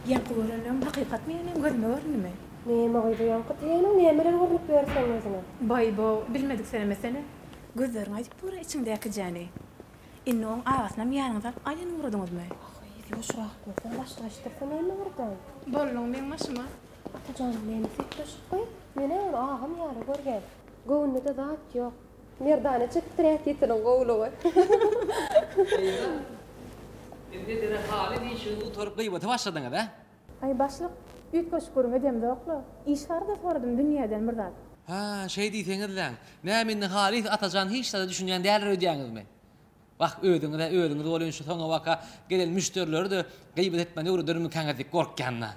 Yankı görenem hakikat mı yani gözüme görünme. Näme goýdy ýankı teýeňiň nämeler görüp berseň özüňe? Bay bo bilmedik senemesene. Gözlerin aýdyp pura içiňdäki jany. Innoň ağasynam ýanyňda aýan uradyňyzmy? Ýoşrak bolsa başlaşdyrsa näme berden? Bolluň men maşyma. Atajan meni sekreşip mene onu ağam ýary görgen. Göwnüde zat ýok. Merdane çykdyrýar ýetirin gowlugy. Indi dere hali diýişini uturup gıybata başladyňa da. Ay başlyk, ýetgeş görüň edemde okla. İş barda soradym dünýäden bir zat. Ha, şey diýseňiz lan. Nämenin hali atajan hiç de düşünýän däler ödýäňizmi? Bak ödüňiz bolan şu soňa waka gelen müşterileri de gıybet etmeni urudyr mükängezik gorkýanna.